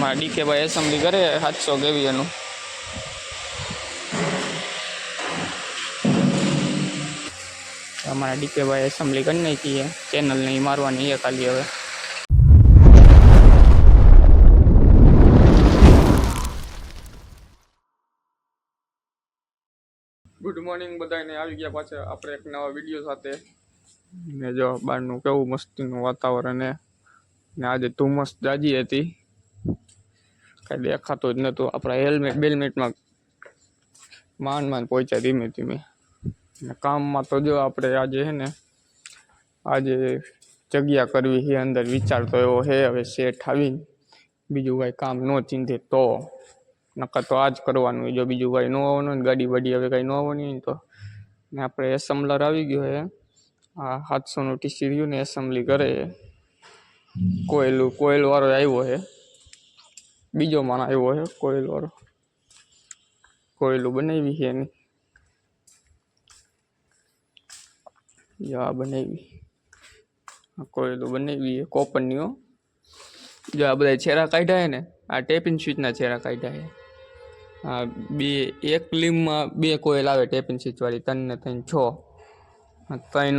हमारा डीके भाई एसेम्बली करे 700 केवी નું हमारा डीके भाई एसेम्बली करने की है चैनल नहीं मारवानी है खाली हमें। गुड मॉर्निंग बधाने આવી ગયા પાછા આપણે એક નવા વિડિયો સાથે ને જો બહારનું કેવું મસ્તીનું વાતાવરણ ને આજે ધુમ્મસ જાજી હતી કઈ દેખાતો જ નતો આપણા હેલ્મેટ બેલ્મેટમાં માંડ પહોંચ્યા ધીમે ધીમે ને કામમાં તો જો આપણે આજે હે ને આજે જગ્યા કરવી છે અંદર વિચાર તો એવો હે હવે સેટ આવીને બીજું કઈ કામ ન ચીંધે તો નકર તો આજ કરવાનું જો બીજું કઈ ન આવવાનું ને ગાડી વાડી હવે કઈ ન આવવાની તો ને આપણે એસેમ્બલર આવી ગયો હે આ 700 નું ટીસી રહ્યું ને એસેમ્બલી કરે કોઈલ વાળો આવ્યો હે બીજો માણસ આવ્યો હે કોઈલ વાળો કોઈલું બનાવી છે એની યા બનાવી કોઈલું બનાવી કોપરની જો આ બધા છેરા કાઢ્યા હે ને આ ટેપિંગ સ્વિચના છેરા કાઢ્યા હે આ બે એક લીમમાં બે કોઈલ આવે ટેપિંગ સ્વિચ વાળી 3 ને 3 6 3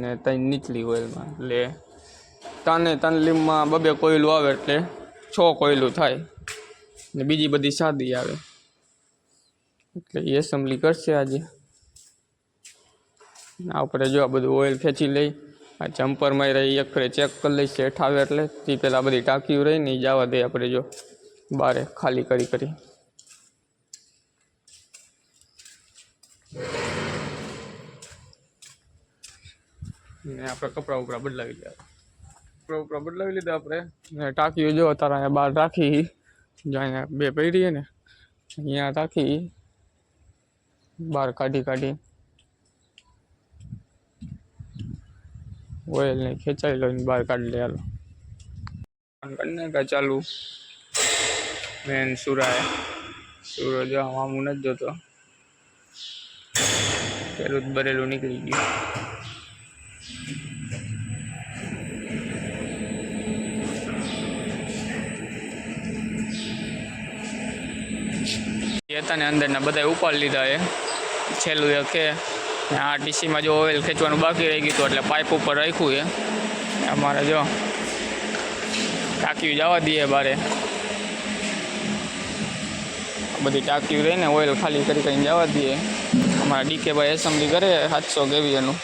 ને 3 નીચલી કોઈલમાં એટલે 3 ને 3 લીમમાં બે કોઈલું આવે એટલે 6 કોઈલું થાય ને બીજી બધી સાદી આવે એટલે એ એસેમ્બલી કરશે આજે આ ઉપર જો આ બધું ઓઇલ ખેંચી લઈ આ જમ્પર માં રહી એક ફરે ચેક કરી લઈ સેટ આવે એટલે તે પેલા બધી ટાંકીઓ રહી ને જવા દે આપણે જો બારે ખાલી કરી ને આપણે કપડા ઉપરા બદલાવી લીધા આપણે ને ટાંકીઓ જો તારા બહાર રાખી જ્યાં બે પડી ને અહીંયા રાખી બહાર કાઢી ઓઇલ ને ખેંચાઈ લઈને બહાર કાઢી લે હાલો કરને કા ચાલુ મેન સુરો જો આમ નથી જોતો પેલું બરેલું નીકળી ગયું હતા ને અંદરના બધા ઉપાડી લીધા એ છેલ્લું એક કે આ ટીસીમાં જો ઓઇલ ખેંચવાનું બાકી રહી ગયું હતું એટલે પાઇપ ઉપર રાખ્યું છે અમારે જો ટાંકી જવા દઈએ બારે બધી ટાંકી રહીને ઓઇલ ખાલી કરીને જવા દઈએ અમારા ડીકે ભાઈ એસેમ્બલી કરે 700 કેવી નું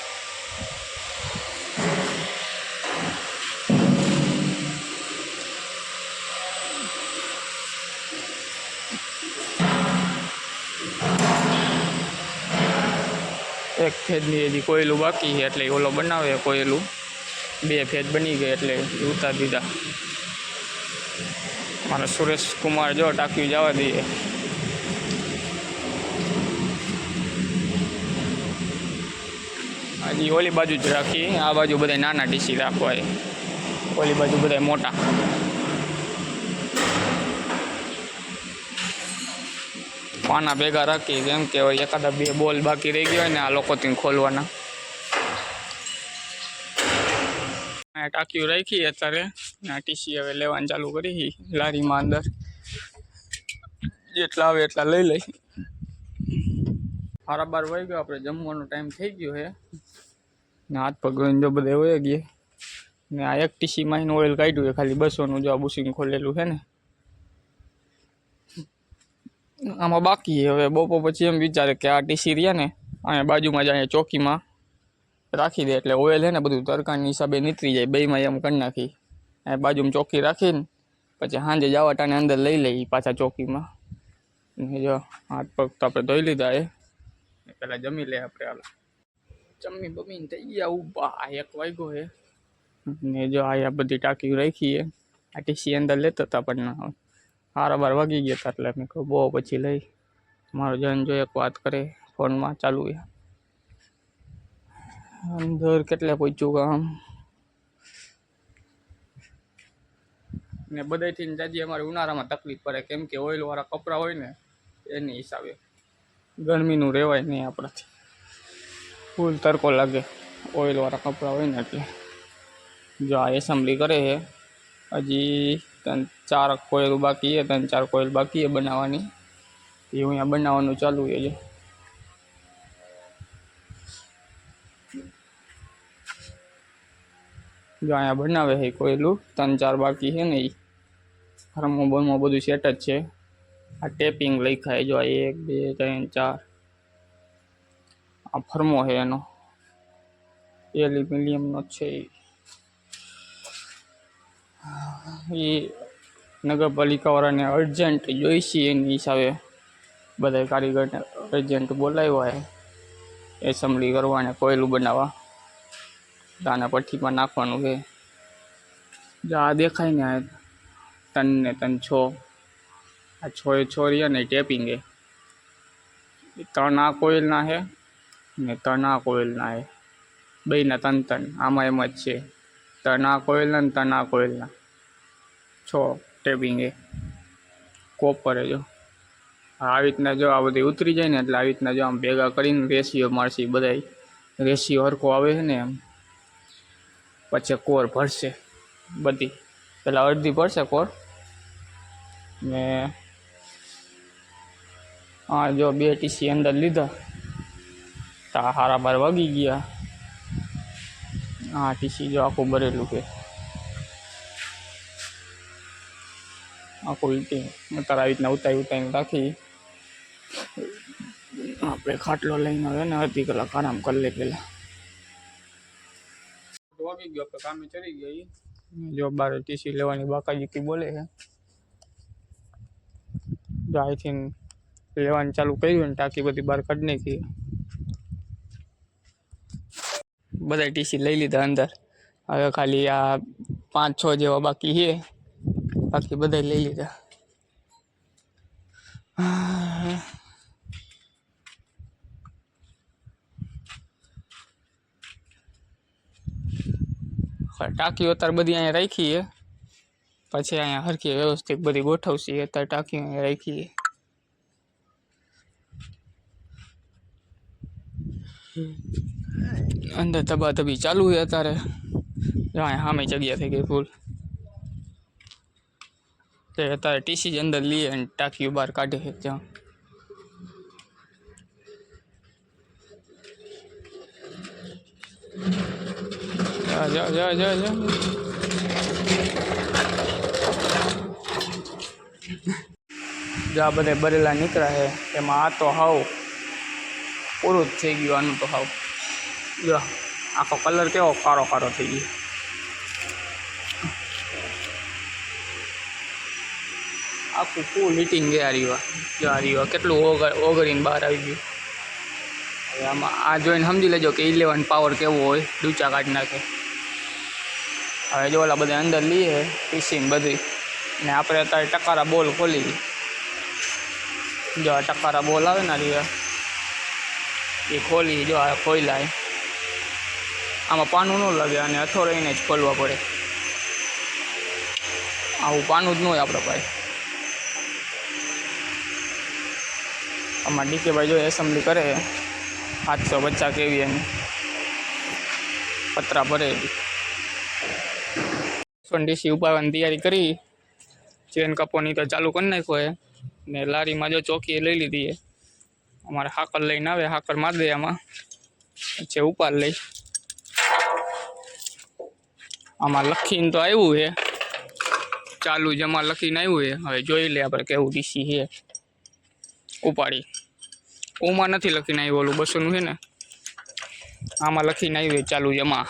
એક ફેજની હજી કોયલું બાકી છે એટલે ઓલો બનાવે કોયલું બે ફેજ બની ગઈ એટલે ઉતારી દીધા મારા સુરેશ કુમાર જો ટાંકી જવા દઈએ હજી ઓલી બાજુ જ રાખી આ બાજુ બધા નાના ટીસી રાખવા ઓલી બાજુ બધા મોટા પાના ભેગા રાખી કેમ કે એકાદા બે બોલ બાકી રહી ગયો હોય ને આ લોકો થી ખોલવાના ટાંકી રાખી અત્યારે ટીસી હવે લેવાનું ચાલુ કરી લારીમાં અંદર જેટલા આવે એટલા લઈ લઈ 12:30 વાગ્યો આપણે જમવાનો ટાઈમ થઈ ગયો છે ને હાથ પગ જો બધા હોય ગયા ને આ એક ટીસી માં ઓઇલ કાઢ્યું છે ખાલી 200 નું જો આ બુશિંગ ખોલેલું છે ને આમાં બાકી હવે બપોર પછી એમ વિચારે કે આ ટીસી રહ્યા ને અહીંયા બાજુમાં જ અહીંયા ચોકીમાં રાખી દે એટલે ઓઇલ હે ને બધું તરકાની હિસાબે નીતરી જાય બેમાં એમ કરી નાખી અહીંયા બાજુમાં ચોકી રાખીને પછી સાંજે જવા ટાણે અંદર લઈ લઈ પાછા ચોકીમાં જો હાથ પગ તો આપણે ધોઈ લીધા પેલા જમી લે આપણે હાલ જમી બમીને થઈ ગયા ઊભા 1 વાગ્યો હે ને જો અહીંયા બધી ટાંકી રાખી આ ટીસી અંદર લેતા હતા પણ 12 વાગી ગયા હતા એટલે મેં કહું બહુ પછી લઈ મારો જન જો એક વાત કરે ફોનમાં ચાલુ છે અંદર કેટલે પહોંચ્યું કામ ને બધાથી જાજી અમારે ઉનાળામાં તકલીફ પડે કેમ કે ઓઇલ વાળા કપડા હોય ને એની હિસાબે ગરમીનું રહેવાય નહીં આપણાથી ફૂલ તડકો લાગે ઓઇલ વાળા કપડા હોય ને એટલે જો આ એસેમ્બલી કરે છે હજી ચાર કોયલ બાકી છે, 3-4 કોયલ બાકી છે બનાવવાની. એ અહીંયા બનાવવાનું ચાલુ છે. જો અહીંયા બનાવે છે કોયલું, 3-4 બાકી છે ને. એ ફરમો બરમો બધું સેટ જ છે. આ ટેપિંગ લખાય જો 1 2 3 4. આ ફરમો છે એનો, એલ્યુમિનિયમ નો છે. એ નગરપાલિકા વાળાને અર્જન્ટ જોઈશે એની હિસાબે બધા કારીગરને અર્જન્ટ બોલાવ્યા છે એસેમ્બલી કરવા અને કોયલું બનાવવા. દાના પટ્ટીમાં નાખવાનું છે. જો આ દેખાય ને, આ 3 ને 3 6, આ 6 રહ્યા ને ટેપિંગ છે. 3 આ કોયલના છે ને 3 આ કોયલના છે. બેયના 3-3 આમાં એમ જ છે. 3 આ કોયલના ને 3 આ કોયલના 6 ટેપિંગ છે. કોપર જો આવી રીતના જો આ બધી ઉતરી જાય ને એટલે આવી રીતના જો આમ ભેગા કરીને રેશિયો મારશી. બધા રેશિયો હરખો આવે છે ને એમ. પછી કોર ભરશે બધી. પેલા અડધી ભરશે કોર ને હા જો 2 ટીસી અંદર લીધા તો હારા 12 વાગી ગયા. હા ટીસી જો આખું ભરેલું છે આખું ઈટી. અત્યારે આવી રીતના ઉતારીને રાખી. આપણે ખાટલો લઈને આવે ને અડધી કલાક આરામ કરી લે પેલા. વાગી ગયો આપણે કામે ચડી ગઈ. જો 12 ટીસી લેવાની બાકાજી બોલે છે. જો અહીંથી લેવાનું ચાલુ કર્યું ને ટાંકી બધી બહાર કાઢી નાખી. બધા ટીસી લઈ લીધા અંદર. હવે ખાલી આ 5-6 જેવા બાકી છે. બાકી બધા લઈ લીધા. ટાંકીઓ અત્યારે બધી અહીંયા રાખી છે. પછી અહીંયા હરખી વ્યવસ્થિત બધી ગોઠવશી. અત્યારે ટાંકી અહીંયા રાખી છે. અંદર તબાતબી ચાલુ છે અત્યારે. અહીંયા સામે જગ્યા થઈ ગઈ ફૂલ. તે અત્યારે ટીસી જ અંદર લઈએ અને ટાંકીઓ બહાર કાઢે છે ત્યાં. જા બધા બરેલા નીકળ્યા છે એમાં આ તો હાવ પૂરું જ થઈ ગયું. આનું તો હાવ જો આખો કલર કેવો કાળો કાળો થઈ ગયો. આખું ફૂલ હીટિંગ છે. આ રીવા કેટલું ઓગળીને બહાર આવી ગયું. હવે આમાં આ જોઈને સમજી લેજો કે 11 પાવર કેવો હોય. ડૂચા કાઢી નાખે. હવે જો ઓલા બધા અંદર લઈએ પીસીને બધી ને આપણે અત્યારે ટકારા બોલ ખોલી. જો આ ટકારા બોલ આવે ને રીવા એ ખોલી. જો આ ખોલાય. આમાં પાનું ન લાગે અને અથોરાઈને જ ખોલવા પડે. આવું પાનું જ ન હોય આપણે પાસે. આમાં ડીકેભાઈ જો એસેમ્બલી કરે 750 કેવી એની પતરા ભરે. ડીસી ઉપાડવાની તૈયારી કરી. ચેન કપોની તો ચાલુ કરી નાખ્યો ને લારીમાં જો ચોકી લઈ લીધી છે. અમારે હાકર લઈને આવે, હાકર મારી દે આમાં પછી ઉપાડ લઈ. આમાં લખીને તો આવ્યું છે ચાલુ જમા લખીને આવ્યું છે. હવે જોઈ લે આપણે કેવું ડીસી છે. ઉપાડી ઓમાં નથી લખીને આવ્યું. ઓલું 200નું છે ને આમાં લખીને આવ્યું ચાલુ જમા.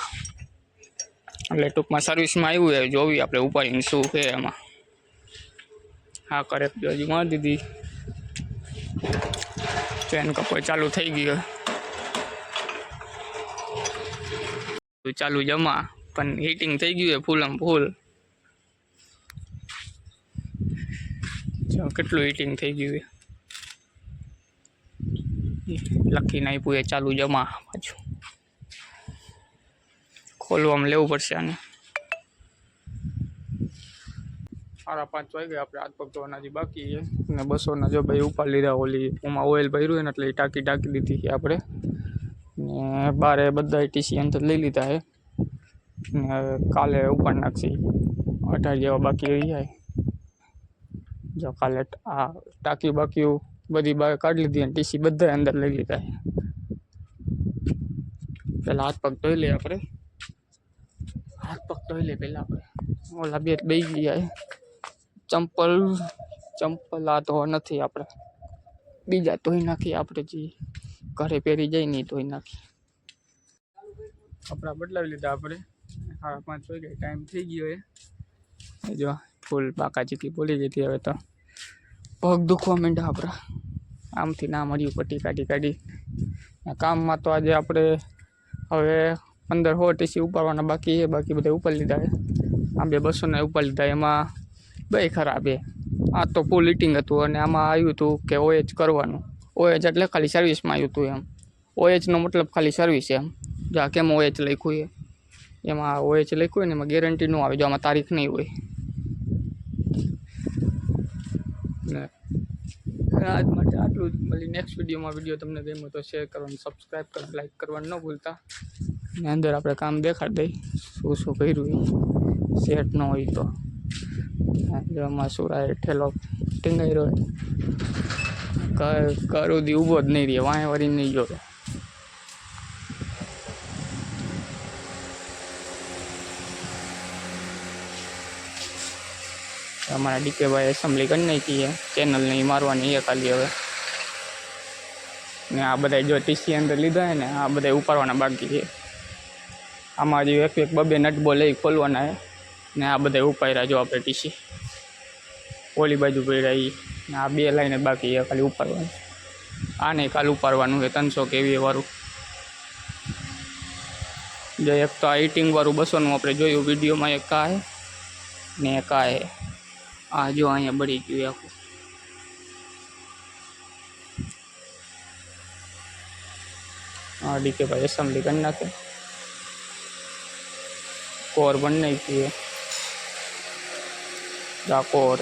એટલે ટૂંકમાં સર્વિસમાં આવ્યું છે. જોવી આપણે ઉપાડીને શું છે એમાં. હા કરે હજી મારી દીધી. ચેન કપો ચાલુ થઈ ગયો. ચાલુ જમા પણ હીટિંગ થઈ ગયું છે ફૂલમ ફૂલ. કેટલું હીટિંગ થઈ ગયું છે. લખીને આપ્યું એ ચાલુ જમા. પાછું ખોલવામાં લેવું પડશે આને. 5:30 વાગે આપણે હાથ પગ ધોવાના હજી બાકી છે ને 200ના જો ભાઈ ઉપાડ લીધા. ઓલી એમાં ઓઇલ ભર્યું ને એટલે ટાંકી દીધી છે આપણે ને બારે બધા ટીસી અંદર લઈ લીધા છે ને કાલે ઉપાડ નાખશી. 18 જેવા બાકી રહી જાય જો કાલે આ ટાંકી બાકી બધી બહાર કાઢી લીધી અને ટીસી બધા અંદર લઈ લીધા. પેલા હાથ પગ ધોઈ લઈએ આપણે. હાથ પગ ધોઈ લે પેલા આપણે. ઓલા બે બેસી ગયા. ચંપલ આ તો નથી આપણે. બીજા ધોઈ નાખીએ આપણે જે ઘરે પહેરી જાય નહીં ધોઈ નાખીએ. કપડા બદલાવી લીધા આપણે. 5:30 વાગે ટાઈમ થઈ ગયો એ જો ફૂલ બાકાચીકી બોલી ગઈ હતી. હવે તો પગ દુખવા માંડ્યા આપણા. આમથી ના મળ્યું પટ્ટી કાઢી કામમાં તો આજે આપણે હવે 1500 ટીસી ઉપાડવાના બાકી છે. બાકી બધા ઉપર લીધા છે. આ 200 ઉપર લીધા. એમાં બે ખરાબ છે. આ તો ફૂલ હીટિંગ હતું અને આમાં આવ્યું હતું કે OH કરવાનું. OH એટલે ખાલી સર્વિસમાં આવ્યું હતું એમ. OHનો મતલબ ખાલી સર્વિસ એમ. જા કેમ OH લખ્યું છે એમાં OH લખ્યું હોય ને એમાં ગેરંટી ન આવે જો આમાં તારીખ નહીં હોય. ને આજ માટે આટલું જ. મળી નેક્સ્ટ વિડીયો તમને ગમ્યો તો શેર કરવાનું, સબસ્ક્રાઈબ કરવાનું, લાઈક કરવાનું ન ભૂલતા. ને અંદર આપણે કામ દેખાડી દઈ શું કર્યું સેટ ન હોય તો. એમાં સુરાય ઠેલો ટીંગાઈ રહ્યો. કરું દી ઊભો જ નહીં રહે. વાંય વળી નહીં જોવે. અમારા ડીકે ભાઈ એસેમ્બલી કરી નાખી છે. ચેનલ નહીં મારવાની એ ખાલી હવે. ને આ બધા જો ટીસી અંદર લીધા છે ને આ બધા ઉપાડવાના બાકી છે. આમાં હજી એક બબે નટબો લઈ ખોલવાના છે. ને આ બધા ઉપાડ્યા જો આપણે ટીસી ઓલી બાજુ પડ્યા એ. ને આ 2 લાઈને બાકી છે ખાલી ઉપાડવાનું. આને કાલ ઉપાડવાનું છે 300 kVA વાળું. જો એક તો આ હીટિંગ વાળું 200નું આપણે જોયું વિડીયોમાં. એક આ છે ને એક આ છે. આ જો અહીંયા બળી ગયું આખું. હા ડીકે ભાઈ એસેમ્બલી કરી નાખે. કોર બન નાખી છે. કોર